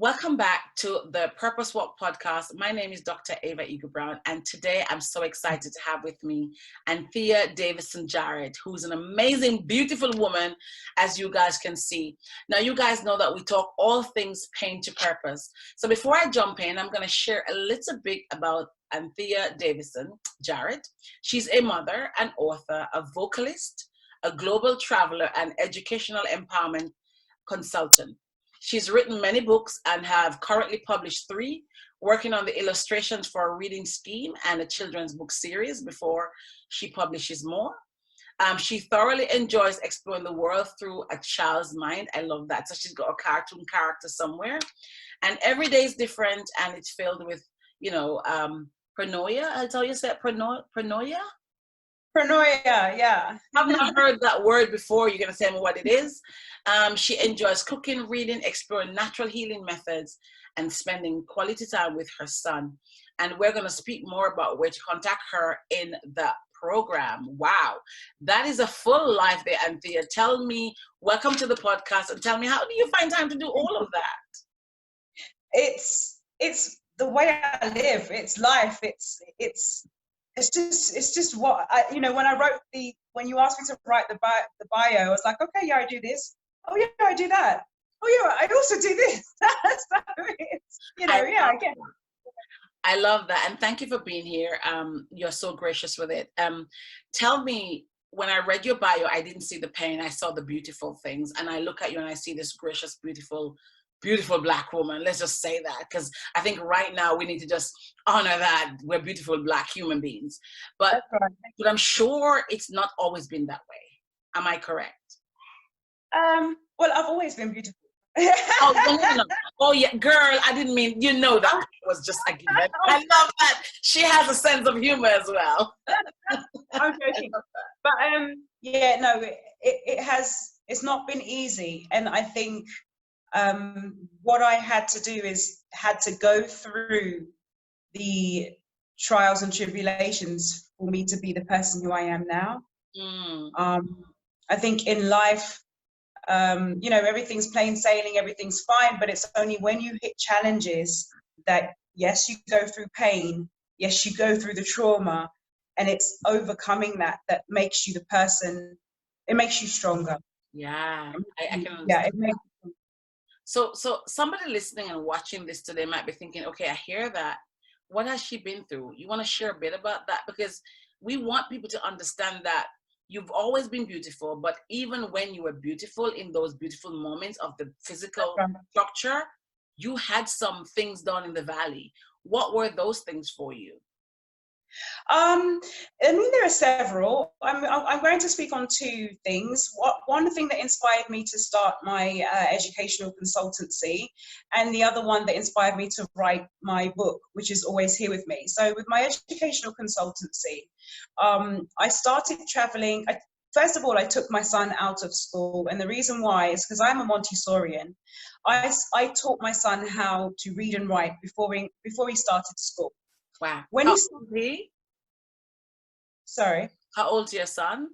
Welcome back to the Purpose Walk podcast. My name is Dr. Ava Eagle Brown, and today I'm so excited to have with me Anthea Davison Jarrett, who's an amazing, beautiful woman, as you guys can see. Now, you guys know that we talk all things pain to purpose. So before I jump in, I'm going to share a little bit about Anthea Davison Jarrett. She's a mother, an author, a vocalist, a global traveler, and educational empowerment consultant. She's written many books and have currently published 3, working on the illustrations for a reading scheme and a children's book series before she publishes more. She thoroughly enjoys exploring the world through a child's mind. I love that. So she's got a cartoon character somewhere. And every day is different, and it's filled with, paranoia. That's how you say it, paranoia? Paranoia, yeah. I've not heard that word before. You're going to tell me what it is. She enjoys cooking, reading, exploring natural healing methods, and spending quality time with her son. And we're going to speak more about where to contact her in the program. Wow, that is a full life there, Anthea. Tell me, welcome to the podcast, and tell me, how do you find time to do all of that? It's the way I live. It's life. It's just what I, when you asked me to write the bio, I was like, okay, yeah, I do this. Oh yeah, I do that. Oh yeah, I also do this. So it's, I get it. I love that, and thank you for being here. You're so gracious with it. Tell me, when I read your bio, I didn't see the pain. I saw the beautiful things, and I look at you and I see this gracious, beautiful Black woman. Let's just say that, because I think right now we need to just honor that we're beautiful Black human beings. But I'm sure it's not always been that way. Am I correct? Well, I've always been beautiful. No. Oh yeah, girl, I didn't mean, that it was just a given. I love that she has a sense of humor as well. I'm joking, but it's not been easy, and I think what I had to do is had to go through the trials and tribulations for me to be the person who I am now. I think in life, everything's plain sailing, everything's fine, but it's only when you hit challenges that, yes, you go through pain, yes, you go through the trauma, and it's overcoming that makes you the person, it makes you stronger. Yeah, I can understand. Yeah, it makes. So somebody listening and watching this today might be thinking, okay, I hear that. What has she been through? You want to share a bit about that? Because we want people to understand that you've always been beautiful, but even when you were beautiful, in those beautiful moments of the physical structure, you had some things done in the valley. What were those things for you? There are several. I'm going to speak on 2 things. One thing that inspired me to start my educational consultancy, and the other one that inspired me to write my book, which is always here with me. So with my educational consultancy, I started traveling. First of all, I took my son out of school, and the reason why is because I'm a Montessorian. I taught my son how to read and write before he started school. Wow. When How old is he? Sorry. How old's your son?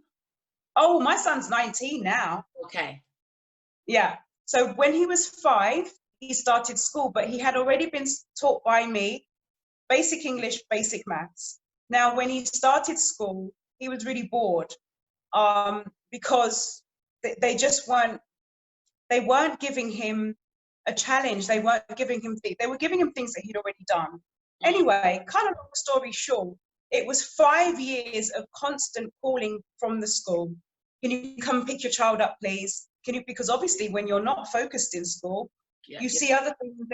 Oh, my son's 19 now. Okay. Yeah. So when he was 5, he started school, but he had already been taught by me basic English, basic maths. Now, when he started school, he was really bored because they weren't giving him a challenge. They weren't giving him they were giving him things that he'd already done. Anyway, kind of long story short, it was 5 years of constant calling from the school. Can you come pick your child up, please? Because obviously when you're not focused in school, you see other things and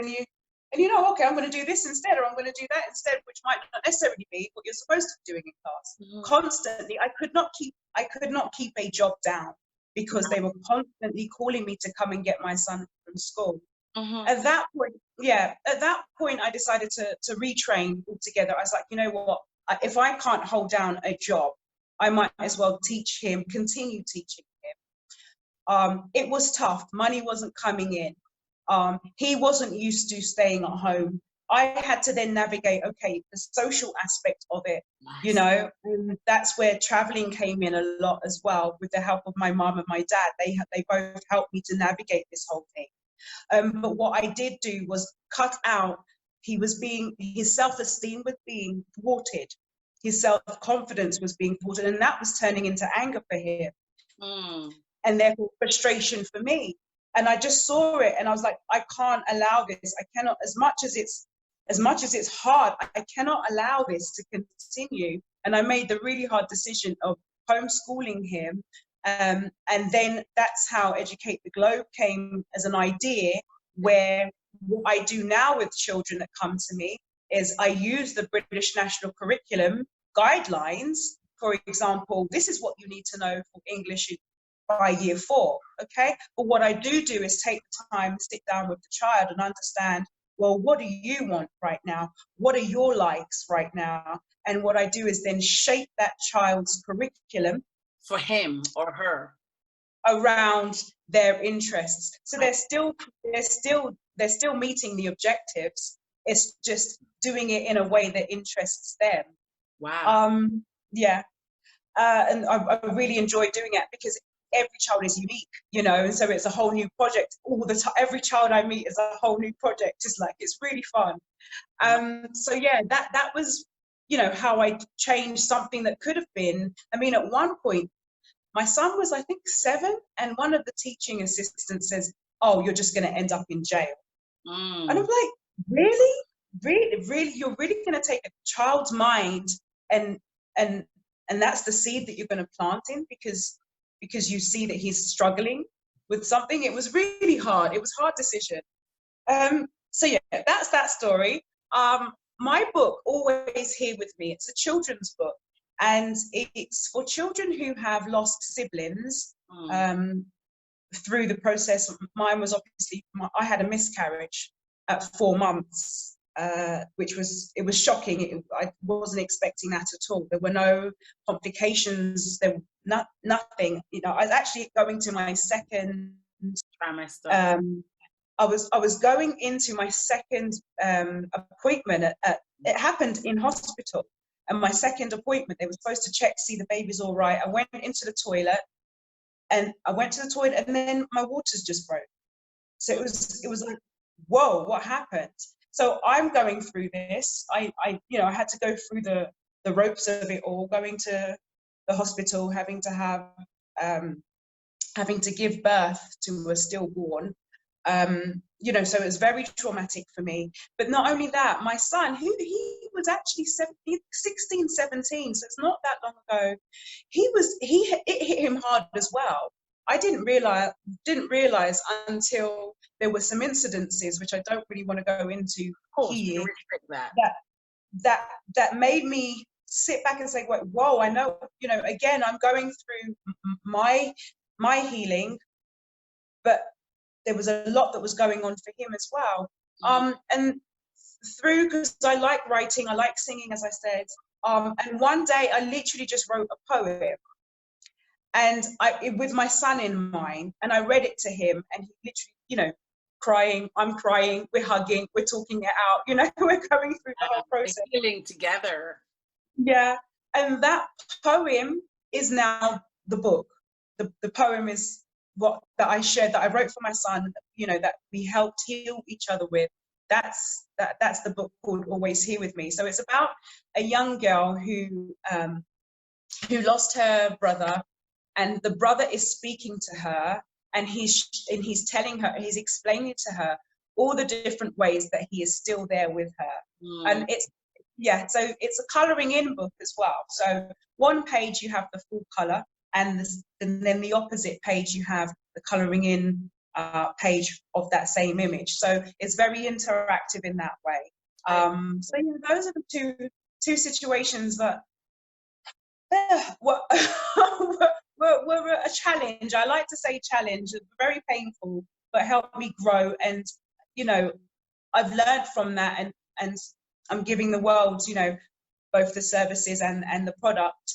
okay, I'm going to do this instead, or I'm going to do that instead, which might not necessarily be what you're supposed to be doing in class. Constantly, I could not keep a job down because they were constantly calling me to come and get my son from school. At that point, I decided to retrain altogether. I was like, you know what? If I can't hold down a job, I might as well continue teaching him. It was tough. Money wasn't coming in. He wasn't used to staying at home. I had to then navigate, okay, the social aspect of it, and that's where traveling came in a lot as well, with the help of my mom and my dad. They both helped me to navigate this whole thing. But what I did do was cut out, his self-esteem was being thwarted. His self-confidence was being thwarted, and that was turning into anger for him. And therefore frustration for me. And I just saw it and I was like, I can't allow this. I cannot, as much as it's hard, I cannot allow this to continue. And I made the really hard decision of homeschooling him. And then that's how Educate the Globe came as an idea, where what I do now with children that come to me is I use the British National Curriculum guidelines. For example, this is what you need to know for English by year 4, okay? But what I do is take the time, sit down with the child and understand, well, what do you want right now? What are your likes right now? And what I do is then shape that child's curriculum for him or her around their interests. So they're still meeting the objectives. It's just doing it in a way that interests them. Wow. Yeah. And I really enjoy doing it because every child is unique, you know, and so it's a whole new project all the time. Every child I meet is a whole new project. It's really fun. So yeah, that was, you know, how I changed something that could have been, I mean, at one point, my son was, I think, 7, and one of the teaching assistants says, oh, you're just going to end up in jail. And I'm like, really? Really? You're really going to take a child's mind and that's the seed that you're going to plant in because you see that he's struggling with something? It was really hard. It was a hard decision. So yeah, that's that story. My book, Always Here With Me, it's a children's book. And it's for children who have lost siblings through the process. Mine was obviously, I had a miscarriage at 4 months, which was shocking. I wasn't expecting that at all. There were no complications. There were nothing. You know, I was actually going to my second trimester. I was going into my second appointment. It happened in hospital. And my second appointment, they were supposed to check, see the baby's all right. I went into the toilet, and then my waters just broke. So it was like, whoa, what happened? So I'm going through this. I had to go through the ropes of it all, going to the hospital, having to give birth to a stillborn. So it was very traumatic for me. But not only that, my son, he was actually 16, 17, so it's not that long ago. It hit him hard as well. I didn't realize until there were some incidences, which I don't really want to go into here, that made me sit back and say, whoa, I know, again, I'm going through my healing, but there was a lot that was going on for him as well. And because I like writing, I like singing, as I said. And one day I literally just wrote a poem, and with my son in mind, and I read it to him, and he literally, crying, I'm crying, we're hugging, we're talking it out, we're going through the whole process. Healing together. Yeah, and that poem is now the book. The poem is that I shared, that I wrote for my son, that we helped heal each other with. That's the book called Always Here With Me. So it's about a young girl who lost her brother, and the brother is speaking to her, and he's telling her, he's explaining to her all the different ways that he is still there with her. And so it's a colouring in book as well. So one page you have the full colour, and then the opposite page you have the colouring in page of that same image. So it's very interactive in that way. So yeah, those are the two situations that were a challenge. I like to say challenge, very painful, but helped me grow. And I've learned from that, and I'm giving the world both the services and the product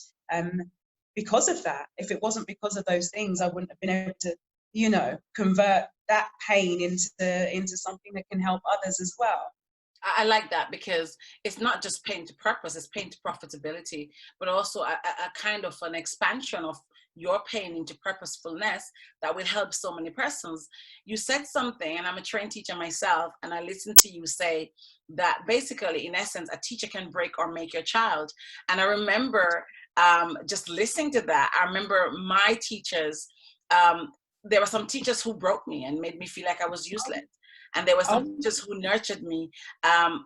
because of that. If it wasn't because of those things, I wouldn't have been able to convert that pain into something that can help others as well. I like that, because it's not just pain to purpose, it's pain to profitability, but also a kind of an expansion of your pain into purposefulness that will help so many persons. You said something, and I'm a trained teacher myself, and I listened to you say that basically, in essence, a teacher can break or make your child. And I remember just listening to that. I remember my teachers, there were some teachers who broke me and made me feel like I was useless. And there were some teachers who nurtured me.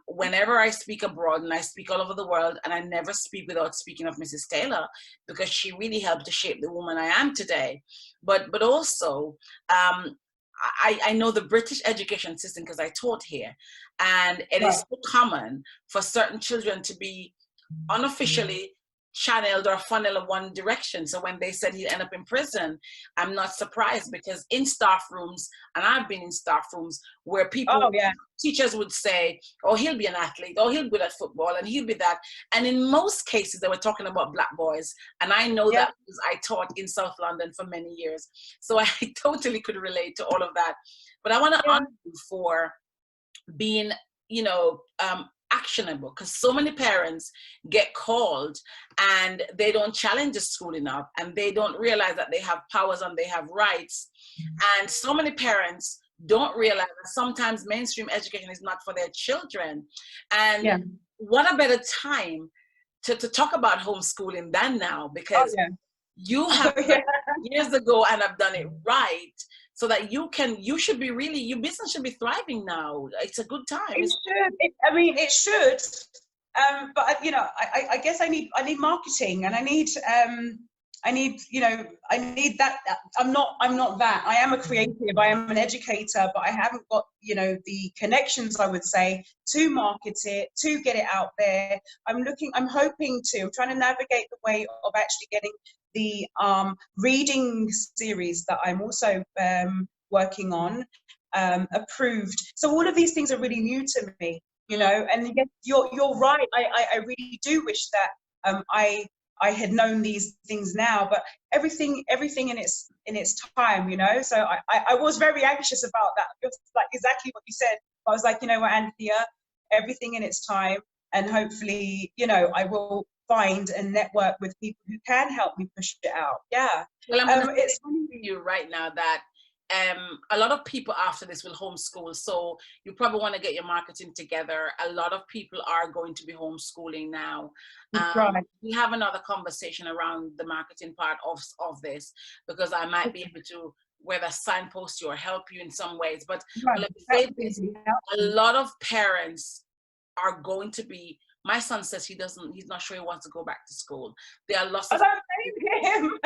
Whenever I speak abroad, and I speak all over the world, and I never speak without speaking of Mrs. Taylor, because she really helped to shape the woman I am today. But also, I know the British education system because I taught here, and it is so common for certain children to be unofficially channeled or funneled in one direction. So when they said he'd end up in prison, I'm not surprised, because in staff rooms, and I've been in staff rooms where people, teachers would say, oh, he'll be an athlete, oh, he'll be good at football, and he'll be that. And in most cases, they were talking about Black boys. And I know that because I taught in South London for many years. So I totally could relate to all of that. But I want to honor you for being, actionable, because so many parents get called and they don't challenge the school enough, and they don't realize that they have powers and they have rights. And so many parents don't realize that sometimes mainstream education is not for their children. And what a better time to talk about homeschooling than now, because you have done it years ago and have done it right, so that you should be really, your business should be thriving now. It's a good time. It should. It should. But I guess I need marketing, and I need that. I'm not that. I am a creative. I am an educator, but I haven't got the connections, I would say, to market it, to get it out there. I'm trying to navigate the way of actually getting the reading series that I'm also working on approved. So all of these things are really new to me, and yes, you're right. I really do wish that I had known these things now, but everything in its time, so I was very anxious about that, just like exactly what you said. I was like, what, Anthea, everything in its time, and hopefully I will find and network with people who can help me push it out. Well, I'm going to say to you right now that a lot of people after this will homeschool, so you probably want to get your marketing together. A lot of people are going to be homeschooling now. We have another conversation around the marketing part of this, because I might be able to whether signpost you or help you in some ways. But let me say this, a lot of parents are going to be, my son says he's not sure he wants to go back to school. There are lots of him.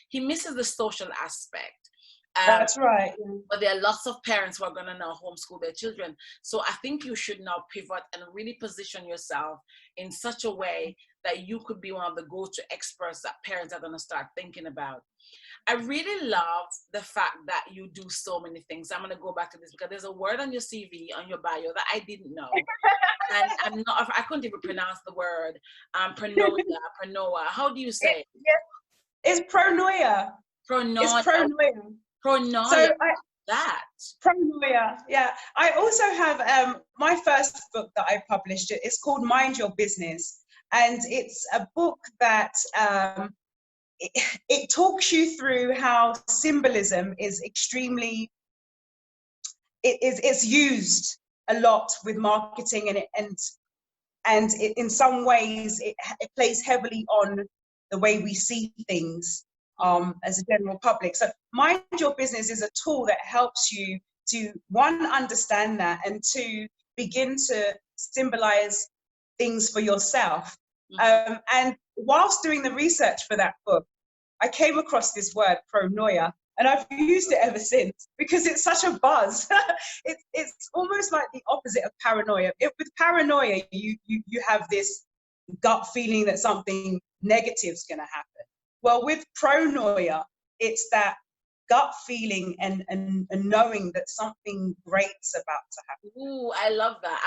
He misses the social aspect. That's right. But there are lots of parents who are going to now homeschool their children. So I think you should now pivot and really position yourself in such a way that you could be one of the go-to experts that parents are going to start thinking about. I really love the fact that you do so many things. I'm going to go back to this because there's a word on your CV, on your bio, that I didn't know. And I couldn't even pronounce the word. Pronoia. How do you say it? It's pronoia. Pronoia. It's pronoia. Pronoia. So pronoia. Yeah. I also have my first book that I published. It's called Mind Your Business, and it's a book that it talks you through how symbolism is extremely. It's used a lot with marketing, and in some ways it plays heavily on the way we see things as a general public. So Mind Your Business is a tool that helps you to, one, understand that, and two, begin to symbolize things for yourself. And whilst doing the research for that book, I came across this word, pronoia, and I've used it ever since because it's such a buzz. It's almost like the opposite of paranoia. With paranoia, you have this gut feeling that something negative is going to happen. Well, with pronoia, it's that gut feeling and knowing that something great's about to happen. Ooh, I love that.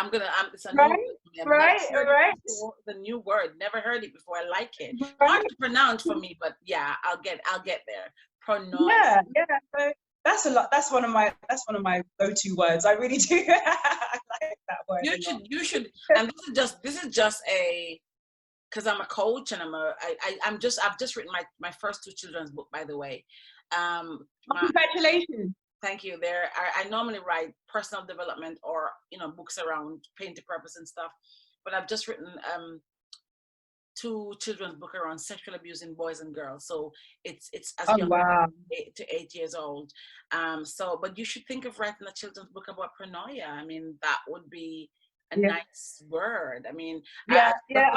It's a right, new right. The new word. Never heard it before. I like it. Right. Hard to pronounce for me, but yeah, I'll get there. Pronoia. Yeah. So that's a lot. That's one of my go-to words. I really do. I like that word. You should. And this is just because I'm a coach and I've just written my first 2 children's book, by the way. Congratulations. Thank you. I normally write personal development or, books around pain to purpose and stuff, but I've just written 2 children's book around sexual abuse in boys and girls. So it's as Oh, young wow. as 8 to 8 years old. But you should think of writing a children's book about paranoia. I mean, that would be a nice word. I mean, yeah. I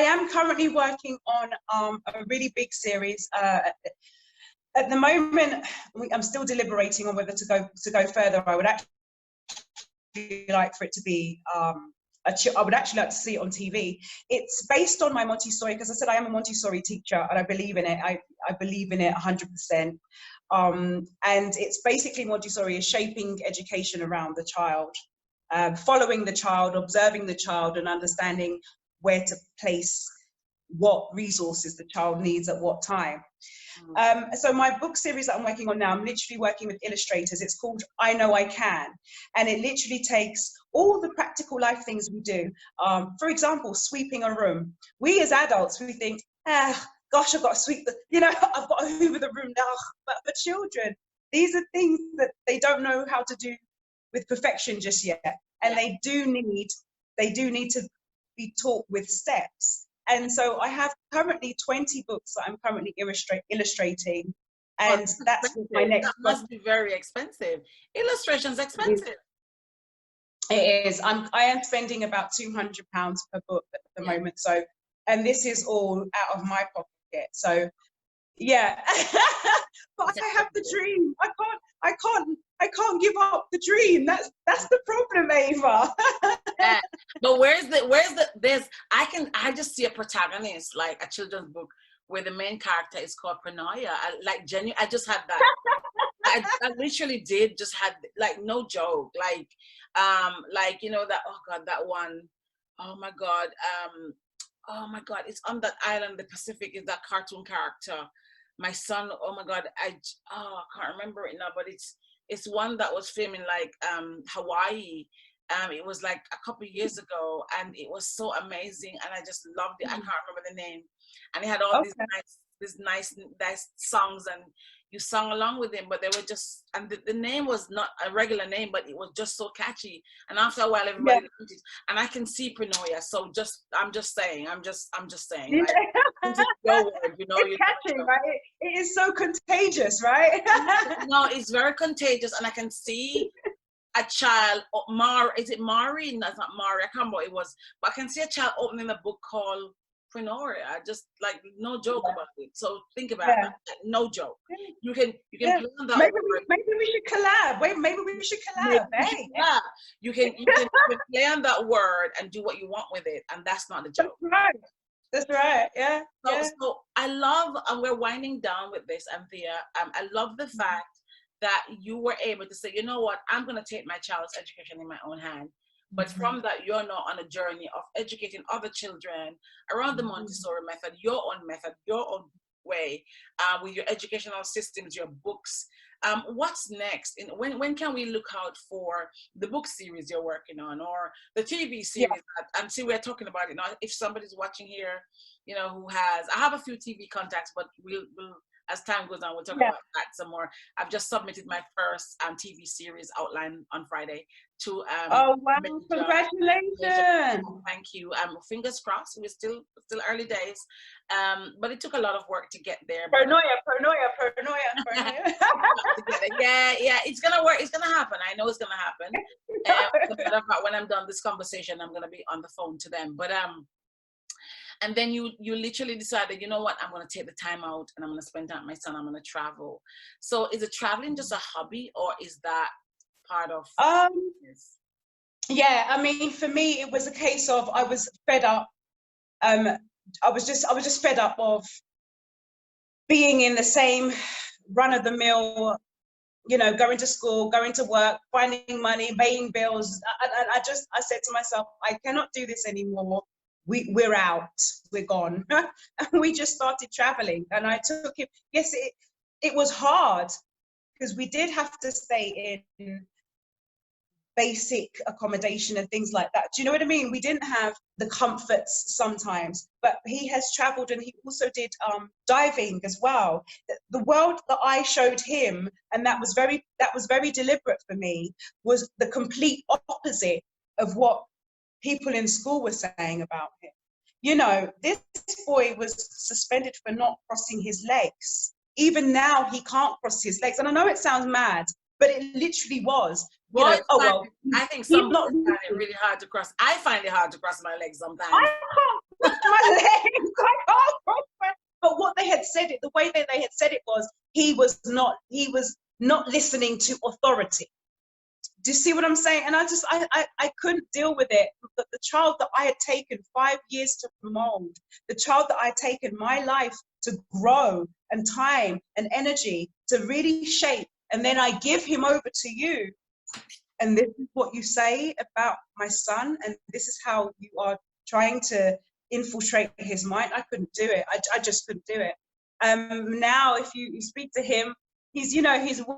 am currently working on a really big series. At the moment, I'm still deliberating on whether to go further. I would actually like for it to be I would actually like to see it on TV. It's based on my Montessori, because I said I am a Montessori teacher and I believe in it. I believe in it 100%. And it's basically Montessori is shaping education around the child, following the child, observing the child, and understanding where to place what resources the child needs at what time. So my book series that I'm working on now, I'm literally working with illustrators. It's called I Know I Can. And it literally takes all the practical life things we do. For example, sweeping a room. We as adults, we think, gosh, I've got to sweep I've got to hoover the room now. But for children, these are things that they don't know how to do with perfection just yet. And they do need to be taught with steps. And so I have currently 20 books that I'm currently illustrating. And that's my next. That must be very expensive. Illustration's expensive. It is. I am spending about £200 per book at the moment. So, and this is all out of my pocket. So, yeah. But I have the dream. I can't give up the dream. That's the problem, Ava. But I just see a protagonist, like a children's book where the main character is called Paranoia. I just had that. I literally did just had, like, no joke, that, oh God, that one, oh my God, it's on that island, the Pacific, is that cartoon character. My son, oh my God, I can't remember it now, but it's one that was filming like Hawaii. It was like a couple of years ago, and it was so amazing, and I just loved it. I can't remember the name, and it had all these nice songs, and you sung along with him. But they were just, and the name was not a regular name, but it was just so catchy. And after a while, everybody loved it. And I can see Paranoia. So I'm just saying. Like, it's your word, It's catchy, right? It is so contagious, right? No, it's very contagious, and I can see a child, is it Mari? No, it's not Mari. I can't remember what it was, but I can see a child opening a book called Prenoria. I just, like, no joke about it. So think about that. No joke. You can play on that maybe word. Maybe we should collab. Maybe we should collab. You can play on that word and do what you want with it, and that's not the joke. That's right. Yeah. So I love, and we're winding down with this, Anthea. I love the fact that you were able to say, you know what, I'm going to take my child's education in my own hand. But from that, you're now on a journey of educating other children around the Montessori method, your own way, with your educational systems, your books. What's next? When can we look out for the book series you're working on, or the TV series? And see, we're talking about it now. If somebody's watching here, I have a few TV contacts, but we'll as time goes on, we'll talk about that some more. I've just submitted my first TV series outline on Friday to oh wow, congratulations. Thank you. Fingers crossed. We're still early days, but it took a lot of work to get there. Paranoia. Yeah, it's gonna work. It's gonna happen. I know it's gonna happen. As a matter of fact, when I'm done this conversation, I'm gonna be on the phone to them. But and then you literally decided, you know what, I'm going to take the time out and I'm going to spend time with my son. I'm going to travel. So is it traveling just a hobby, or is that part of this? Yeah, I mean, for me, it was a case of I was fed up. I was just fed up of being in the same run of the mill, going to school, going to work, finding money, paying bills. I said to myself, I cannot do this anymore. We're out, we're gone. And we just started traveling, and I took him. Yes, it was hard, because we did have to stay in basic accommodation and things like that. Do you know what I mean? We didn't have the comforts sometimes, but he has traveled, and he also did diving as well. The world that I showed him, and that was very deliberate for me, was the complete opposite of what people in school were saying about him. You know, this boy was suspended for not crossing his legs. Even now, he can't cross his legs. And I know it sounds mad, but it literally was. You know, oh well, I think he's some not. boys find it really hard to cross. I find it hard to cross my legs I sometimes. can't cross my legs. I can't cross my. But what they had said it, the way that they had said it was, he was not listening to authority. Do you see what I'm saying? And I couldn't deal with it. The child that I had taken 5 years to mold, the child that I had taken my life to grow, and time and energy to really shape, and then I give him over to you. And this is what you say about my son, and this is how you are trying to infiltrate his mind. I couldn't do it. I just couldn't do it. Now, if you speak to him, he's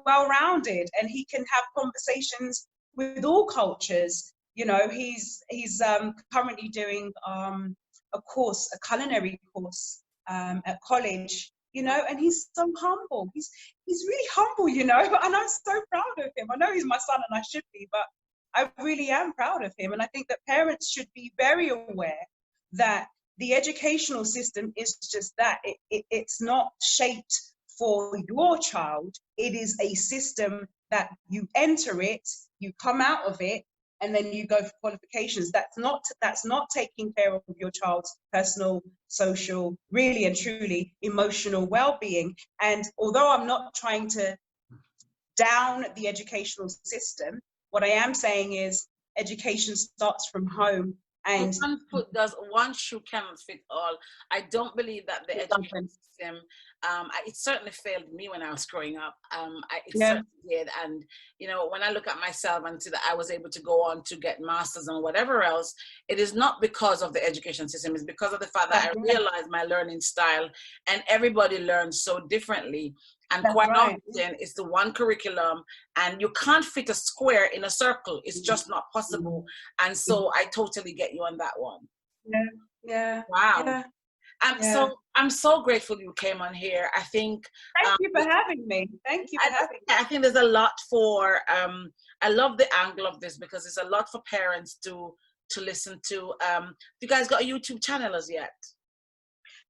well-rounded, and he can have conversations with all cultures. You know, he's currently doing a culinary course at college. You know, and he's so humble. He's really humble, you know, and I'm so proud of him. I know he's my son, and I should be, but I really am proud of him. And I think that parents should be very aware that the educational system is just that. It's not shaped for your child. It is a system that you enter it, you come out of it, and then you go for qualifications. That's not taking care of your child's personal, social, really and truly emotional well-being. And although I'm not trying to down the educational system, what I am saying is education starts from home. And One foot does, one shoe cannot fit all. I don't believe that the education system, it certainly failed me when I was growing up. It certainly did. And, you know, when I look at myself and see that I was able to go on to get masters and whatever else, it is not because of the education system. It's because of the fact that I realized my learning style, and everybody learns so differently. And quite often it's the one curriculum, and you can't fit a square in a circle. It's just not possible. And so I totally get you on that one. Yeah. Wow. Yeah. So I'm so grateful you came on here. I think thank you for having me. Thank you for having me. I think there's a lot for I love the angle of this, because there's a lot for parents to listen to. You guys got a YouTube channel as yet?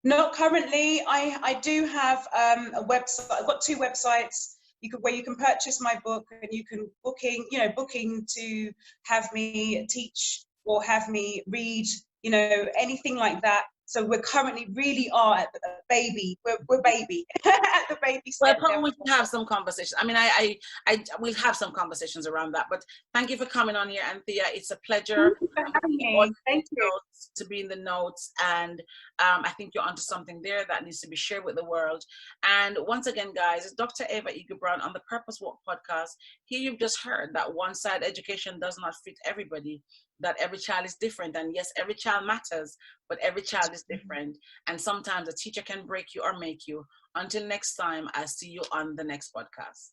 Not currently. I do have a website. I've got 2 websites where you can purchase my book, and you can booking to have me teach or have me read, you know, anything like that. So we're currently really are at the baby. We're baby at the baby step. Well, probably we can have some conversations. I mean, I we'll have some conversations around that. But thank you for coming on here, Anthea. It's a pleasure. Thank you. To be in the notes, and I think you're onto something there that needs to be shared with the world. And once again, guys, it's Dr. Ava Eager Brown on the Purpose Walk podcast. Here you've just heard that one-side education does not fit everybody, that every child is different. And yes, every child matters, but every child is different. And sometimes a teacher can break you or make you. Until next time, I'll see you on the next podcast.